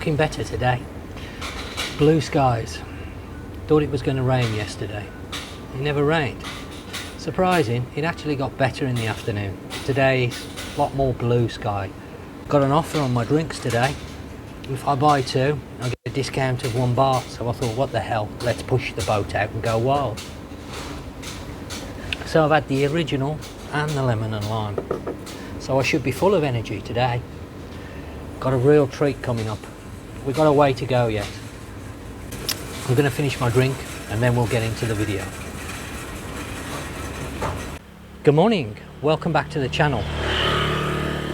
looking better today. Blue skies. Thought it was going to rain yesterday. It never rained. Surprising, it actually got better in the afternoon. Today's a lot more blue sky. Got an offer on my drinks today. If I buy 2, I get a discount of £1. So I thought, what the hell, let's push the boat out and go wild. So I've had the original and the lemon and lime. So I should be full of energy today. Got a real treat coming up. We've got a way to go yet. I'm going to finish my drink and then we'll get into the video. Good morning, welcome back to the channel.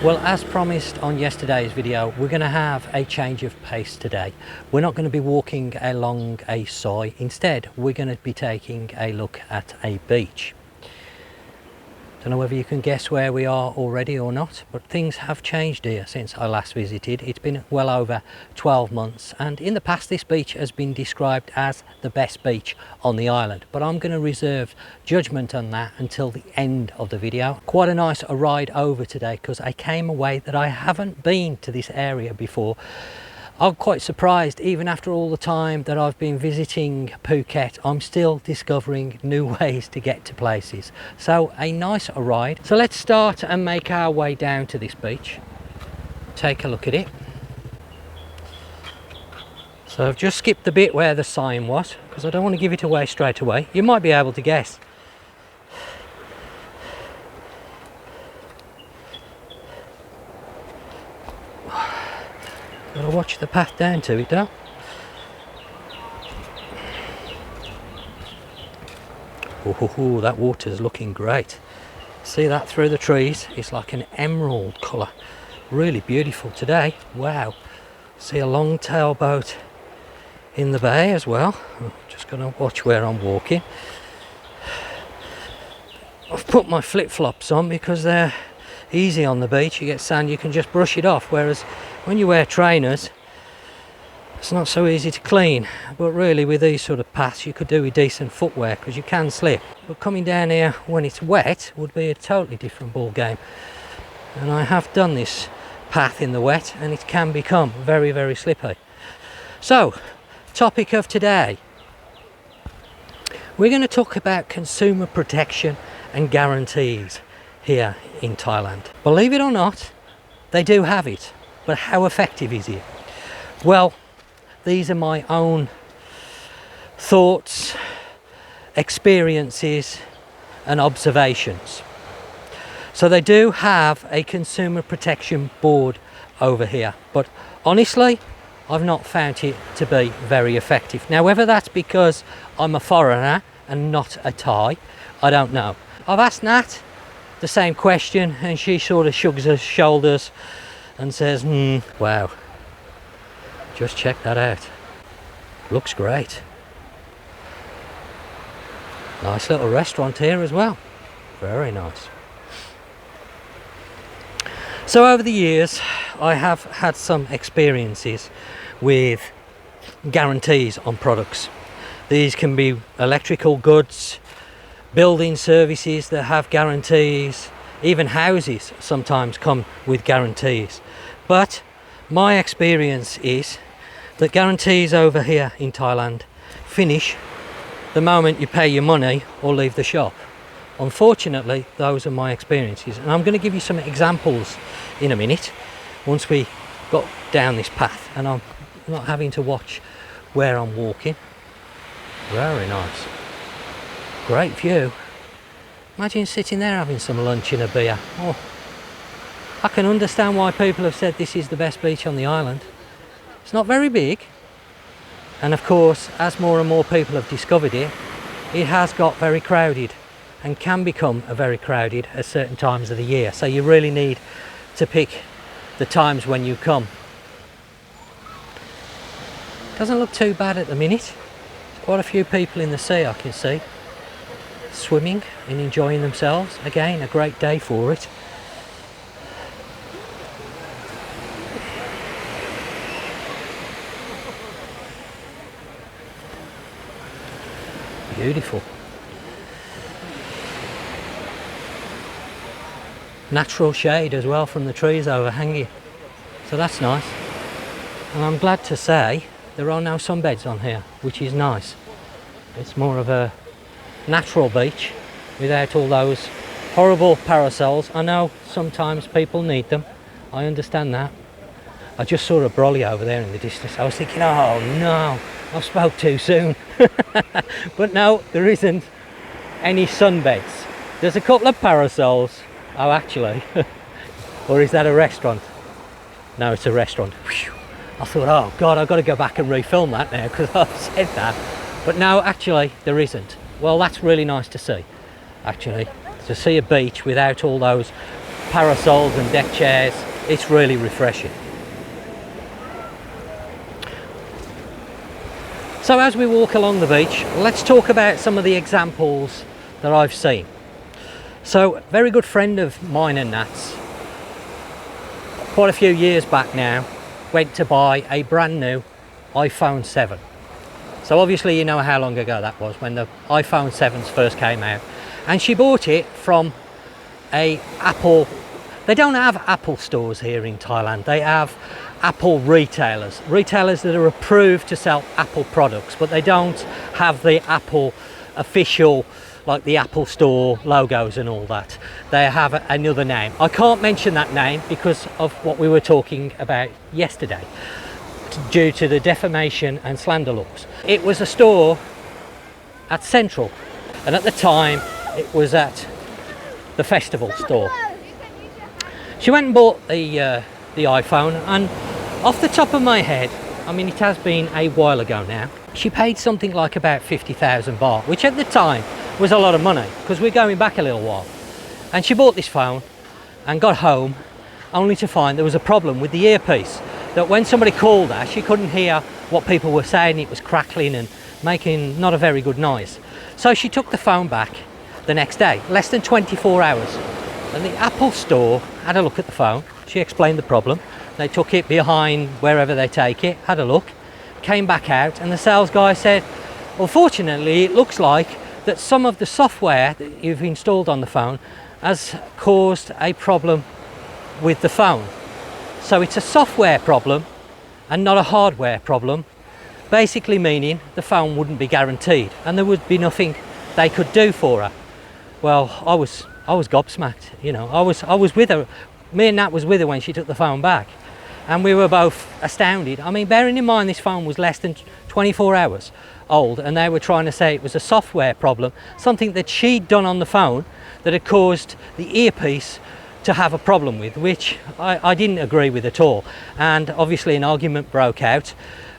Well, as promised on yesterday's video, we're going to have a change of pace today. We're not going to be walking along a soy. Instead, we're going to be taking a look at a beach. Don't know whether you can guess where we are already or not, but things have changed here since I last visited. It's been well over 12 months, and in the past this beach has been described as the best beach on the island, but I'm going to reserve judgment on that until the end of the video. Quite a nice ride over today because I came away that I haven't been to this area before. I'm quite surprised, even after all the time that I've been visiting Phuket, I'm still discovering new ways to get to places. So a nice ride. So let's start and make our way down to this beach. Take a look at it. So I've just skipped the bit where the sign was because I don't want to give it away straight away. You might be able to guess. Gotta watch the path down to it though. Oh, that water's looking great. See that through the trees? It's like an emerald colour. Really beautiful today. Wow. See a long tail boat in the bay as well. I'm just gonna watch where I'm walking. I've put my flip-flops on because they're easy on the beach. You get sand, you can just brush it off, whereas when you wear trainers it's not so easy to clean. But really with these sort of paths you could do with decent footwear because you can slip, but coming down here when it's wet would be a totally different ball game. And I have done this path in the wet and it can become very, very slippy. So, topic of today, we're going to talk about consumer protection and guarantees here in Thailand. Believe it or not, they do have it, but how effective is it? Well, these are my own thoughts, experiences and observations. So they do have a consumer protection board over here, but honestly I've not found it to be very effective. Now whether that's because I'm a foreigner and not a Thai, I don't know. I've asked Nat the same question and she sort of shrugs her shoulders and says, wow, just check that out, looks great. Nice little restaurant here as well, very nice. So over the years I have had some experiences with guarantees on products. These can be electrical goods, building services that have guarantees, even houses sometimes come with guarantees. But my experience is that guarantees over here in Thailand finish the moment you pay your money or leave the shop. Unfortunately, those are my experiences, and I'm going to give you some examples in a minute once we got down this path and I'm not having to watch where I'm walking. Very nice. Great view. Imagine sitting there having some lunch and a beer. Oh, I can understand why people have said this is the best beach on the island. It's not very big, and of course as more and more people have discovered it, it has got very crowded and can become very crowded at certain times of the year. So you really need to pick the times when you come. Doesn't look too bad at the minute. There's quite a few people in the sea I can see, swimming and enjoying themselves. Again, a great day for it. Beautiful. Natural shade as well from the trees overhanging, so that's nice. And I'm glad to say there are no sunbeds on here, which is nice. It's more of a natural beach without all those horrible parasols. I know sometimes people need them, I understand that. I just saw a brolly over there in the distance. I was thinking, oh no, I spoke too soon. But no, there isn't any sunbeds. There's a couple of parasols. Oh, actually. Or is that a restaurant? No, it's a restaurant. Whew. I thought, oh God, I've got to go back and refilm that now because I've said that. But no, actually, there isn't. Well, that's really nice to see, actually. To see a beach without all those parasols and deck chairs, it's really refreshing. So as we walk along the beach, let's talk about some of the examples that I've seen. So, a very good friend of mine and Nat's, quite a few years back now, went to buy a brand new iPhone 7. So obviously you know how long ago that was, when the iPhone 7s first came out. And she bought it from a Apple. They don't have Apple stores here in Thailand. They have Apple retailers that are approved to sell Apple products, but they don't have the Apple official, like the Apple store logos and all that. They have another name. I can't mention that name because of what we were talking about yesterday, due to the defamation and slander laws. It was a store at Central, and at the time it was at the festival store. She went and bought the iPhone, and off the top of my head, I mean it has been a while ago now, she paid something like about 50,000 baht, which at the time was a lot of money because we're going back a little while. And she bought this phone and got home only to find there was a problem with the earpiece, that when somebody called her she couldn't hear what people were saying. It was crackling and making not a very good noise. So she took the phone back the next day, less than 24 hours, and the Apple store had a look at the phone. She explained the problem. They took it behind wherever they take it, had a look, came back out, and the sales guy said, unfortunately it looks like that some of the software that you've installed on the phone has caused a problem with the phone. So it's a software problem and not a hardware problem, basically meaning the phone wouldn't be guaranteed and there would be nothing they could do for her. Well, I was gobsmacked, you know. I was with her. Me and Nat was with her when she took the phone back, and we were both astounded. I mean, bearing in mind this phone was less than 24 hours old, and they were trying to say it was a software problem, something that she'd done on the phone that had caused the earpiece to have a problem with, which I didn't agree with at all. And obviously an argument broke out,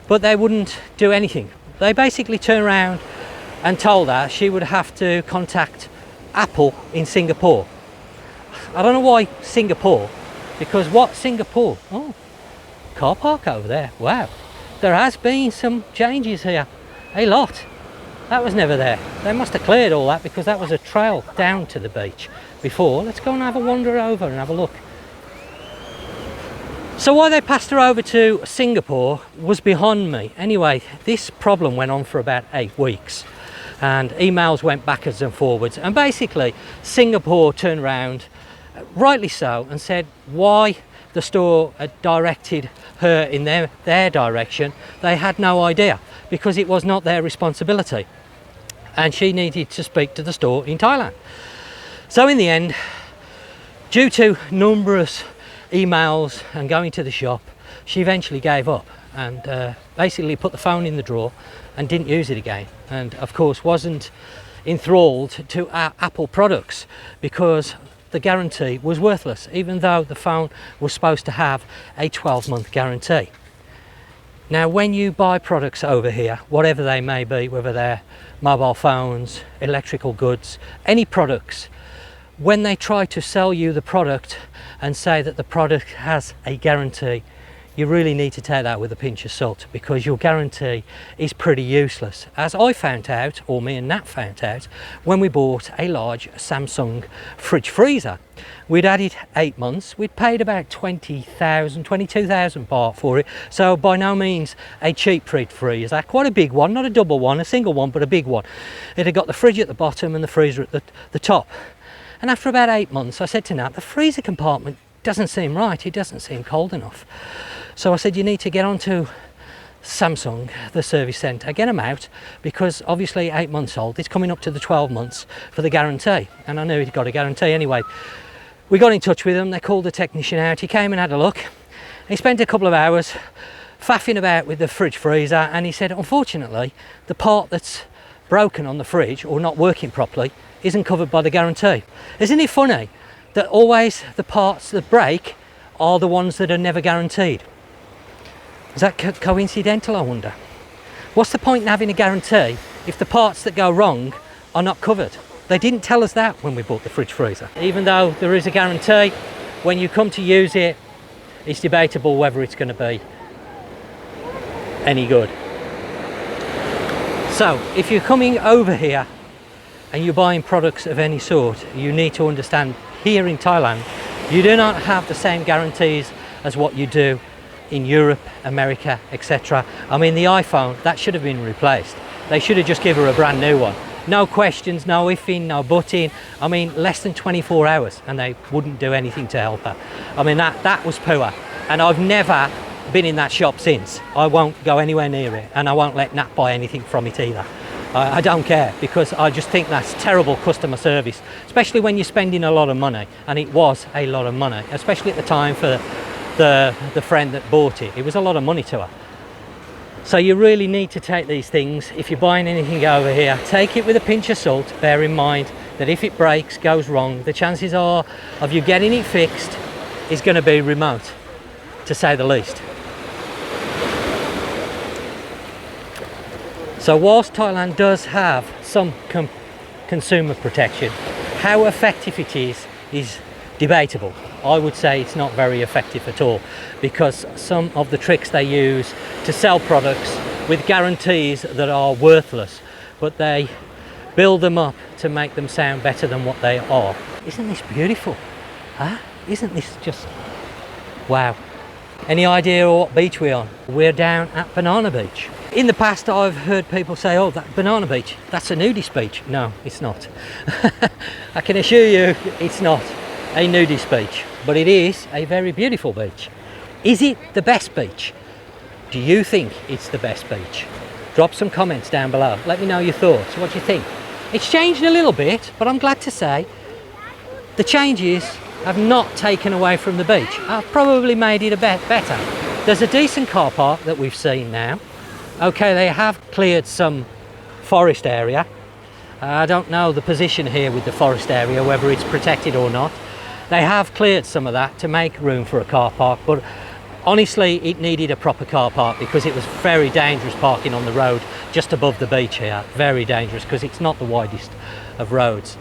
but they wouldn't do anything. They basically turned around and told her she would have to contact Apple in Singapore. I don't know why Singapore, because what Singapore? Oh, car park over there. Wow, there has been some changes here, a lot. That was never there. They must have cleared all that because that was a trail down to the beach before. Let's go and have a wander over and have a look. So why they passed her over to Singapore was beyond me. Anyway, this problem went on for about 8 weeks and emails went backwards and forwards, and basically Singapore turned around, rightly so, and said why the store had directed her in their direction. They had no idea because it was not their responsibility, and she needed to speak to the store in Thailand. So in the end, due to numerous emails and going to the shop, she eventually gave up and basically put the phone in the drawer and didn't use it again, and of course wasn't enthralled to Apple products because the guarantee was worthless, even though the phone was supposed to have a 12-month guarantee. Now when you buy products over here, whatever they may be, whether they're mobile phones, electrical goods, any products, when they try to sell you the product and say that the product has a guarantee, you really need to take that with a pinch of salt, because your guarantee is pretty useless. As I found out, or me and Nat found out, when we bought a large Samsung fridge freezer. We'd had it 8 months, we'd paid about 22,000 baht for it, so by no means a cheap fridge freezer, quite a big one, not a double one, a single one, but a big one. It had got the fridge at the bottom and the freezer at the top. And after about 8 months, I said to Nat, the freezer compartment doesn't seem right, it doesn't seem cold enough. So I said, you need to get onto Samsung, the service centre, get them out, because obviously 8 months old, it's coming up to the 12 months for the guarantee, and I knew he'd got a guarantee anyway. We got in touch with them, they called the technician out, he came and had a look. He spent a couple of hours faffing about with the fridge freezer, and he said, unfortunately, the part that's broken on the fridge or not working properly isn't covered by the guarantee. Isn't it funny that always the parts that break are the ones that are never guaranteed? Is that coincidental, I wonder? What's the point in having a guarantee if the parts that go wrong are not covered? They didn't tell us that when we bought the fridge freezer. Even though there is a guarantee, when you come to use it, it's debatable whether it's going to be any good. So if you're coming over here and you're buying products of any sort, you need to understand here in Thailand, you do not have the same guarantees as what you do in Europe, America, etc. I mean, the iPhone, that should have been replaced. They should have just given her a brand new one. No questions, no ifing, no butting. I mean, less than 24 hours and they wouldn't do anything to help her. I mean, that was poor. And I've never been in that shop since. I won't go anywhere near it, and I won't let Nat buy anything from it either. I don't care, because I just think that's terrible customer service, especially when you're spending a lot of money, and it was a lot of money, especially at the time for the friend that bought it. It was a lot of money to her. So you really need to take these things, if you're buying anything over here, take it with a pinch of salt. Bear in mind that if it breaks, goes wrong, the chances are of you getting it fixed is going to be remote, to say the least. So whilst Thailand does have some consumer protection, how effective it is debatable. I would say it's not very effective at all, because some of the tricks they use to sell products with guarantees that are worthless, but they build them up to make them sound better than what they are. Isn't this beautiful? Huh? Isn't this just wow? Any idea what beach we're on? We're down at Banana Beach. In the past, I've heard people say, oh, that Banana Beach, that's a nudist beach. No, it's not. I can assure you it's not a nudist beach, but it is a very beautiful beach. Is it the best beach? Do you think it's the best beach? Drop some comments down below. Let me know your thoughts. What do you think? It's changed a little bit, but I'm glad to say the changes have not taken away from the beach. I've probably made it a bit better. There's a decent car park that we've seen now. Okay, they have cleared some forest area. I don't know the position here with the forest area, whether it's protected or not. They have cleared some of that to make room for a car park, but honestly it needed a proper car park, because it was very dangerous parking on the road just above the beach here. Very dangerous, because it's not the widest of roads.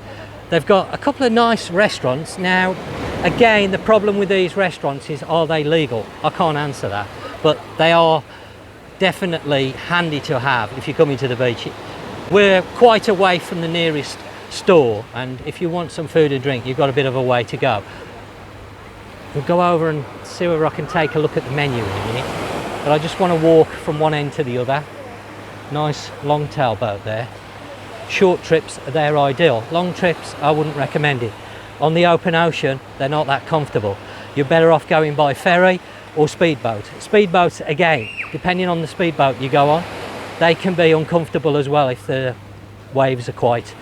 They've got a couple of nice restaurants. Now, again, the problem with these restaurants is, are they legal? I can't answer that, but they are definitely handy to have if you're coming to the beach. We're quite away from the nearest store, and if you want some food and drink, you've got a bit of a way to go. We'll go over and see whether I can take a look at the menu in a minute, but I just want to walk from one end to the other. Nice long tail boat there. Short trips, they're ideal. Long trips, I wouldn't recommend it. On the open ocean, they're not that comfortable. You're better off going by ferry or speedboat. Speedboats, again, depending on the speedboat you go on, they can be uncomfortable as well. If the waves are quite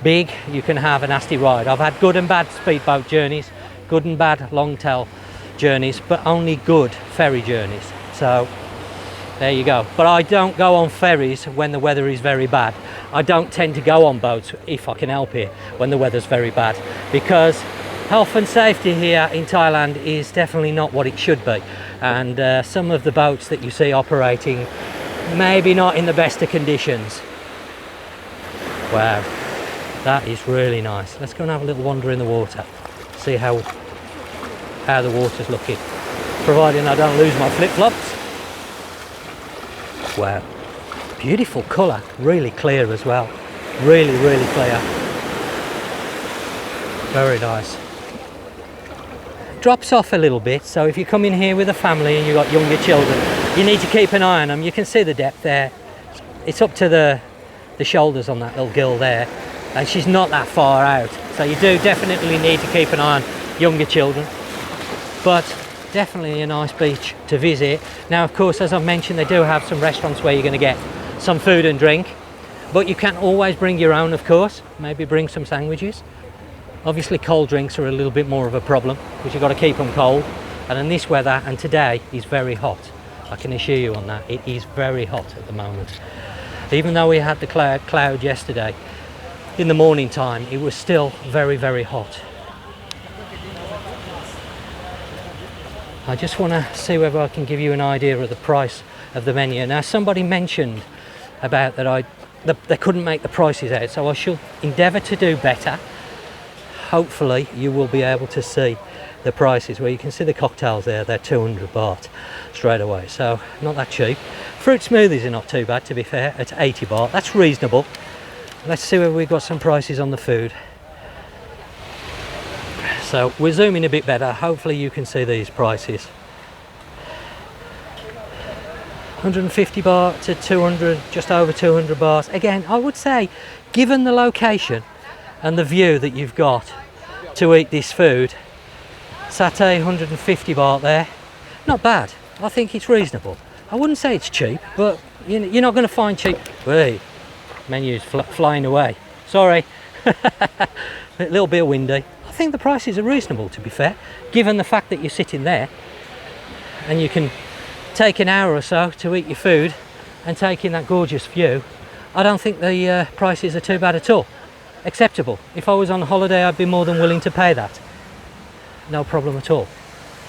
big, you can have a nasty ride. I've had good and bad speedboat journeys, good and bad long tail journeys, but only good ferry journeys. So there you go. But I don't go on ferries when the weather is very bad. I don't tend to go on boats, if I can help it, when the weather's very bad, because health and safety here in Thailand is definitely not what it should be, and some of the boats that you see operating maybe not in the best of conditions. Wow, that is really nice. Let's go and have a little wander in the water, see how the water's looking, providing I don't lose my flip-flops. Wow, beautiful colour, really clear as well, really clear, very nice. Drops off a little bit, so if you come in here with a family and you've got younger children, you need to keep an eye on them. You can see the depth there. It's up to the shoulders on that little girl there, and she's not that far out, so you do definitely need to keep an eye on younger children. But definitely a nice beach to visit. Now, of course, as I've mentioned, they do have some restaurants where you're going to get some food and drink, but you can always bring your own, of course. Maybe bring some sandwiches. Obviously, cold drinks are a little bit more of a problem because you've got to keep them cold. And in this weather, and today is very hot. I can assure you on that. It is very hot at the moment. Even though we had the cloud yesterday, in the morning time, it was still very, very hot. I just want to see whether I can give you an idea of the price of the menu. Now, somebody mentioned about that they couldn't make the prices out, so I should endeavour to do better. Hopefully you will be able to see the prices, where you can see the cocktails there. They're 200 baht straight away, so not that cheap. Fruit smoothies are not too bad, to be fair, at 80 baht. That's reasonable. Let's see whether we've got some prices on the food. So we're zooming a bit better. Hopefully you can see these prices. 150 baht to 200, just over 200 baht. Again, I would say, given the location and the view that you've got to eat this food, satay 150 baht there. Not bad. I think it's reasonable. I wouldn't say it's cheap, but you're not going to find cheap. Wait, menu's flying away. Sorry. A little bit windy. I think the prices are reasonable, to be fair, given the fact that you're sitting there and you can take an hour or so to eat your food and take in that gorgeous view. I don't think the prices are too bad at all. Acceptable. If I was on holiday, I'd be more than willing to pay that. No problem at all.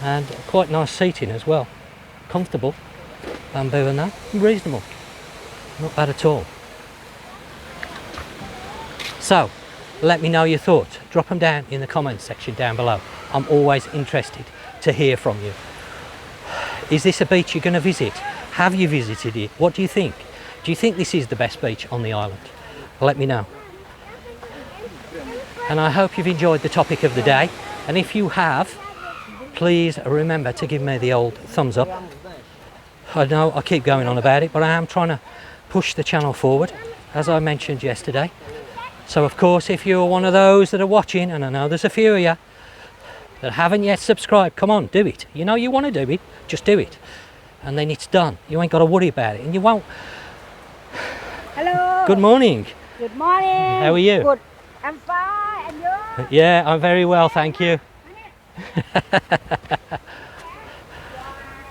And quite nice seating as well. Comfortable. Bamboo and that. Reasonable. Not bad at all. So, let me know your thoughts. Drop them down in the comments section down below. I'm always interested to hear from you. Is this a beach you're going to visit? Have you visited it? What do you think? Do you think this is the best beach on the island? Let me know. And I hope you've enjoyed the topic of the day. And if you have, please remember to give me the old thumbs up. I know I keep going on about it, but I am trying to push the channel forward, as I mentioned yesterday. So of course, if you're one of those that are watching, and I know there's a few of you that haven't yet subscribed, come on, do it. You know you want to do it, just do it. And then it's done. You ain't got to worry about it, and you won't. Hello. Good morning. Good morning. How are you? Good. I'm fine. And you? Yeah, I'm very well, thank you.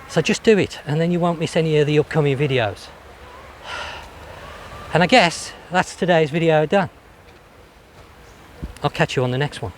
So just do it, and then you won't miss any of the upcoming videos. And I guess that's today's video done. I'll catch you on the next one.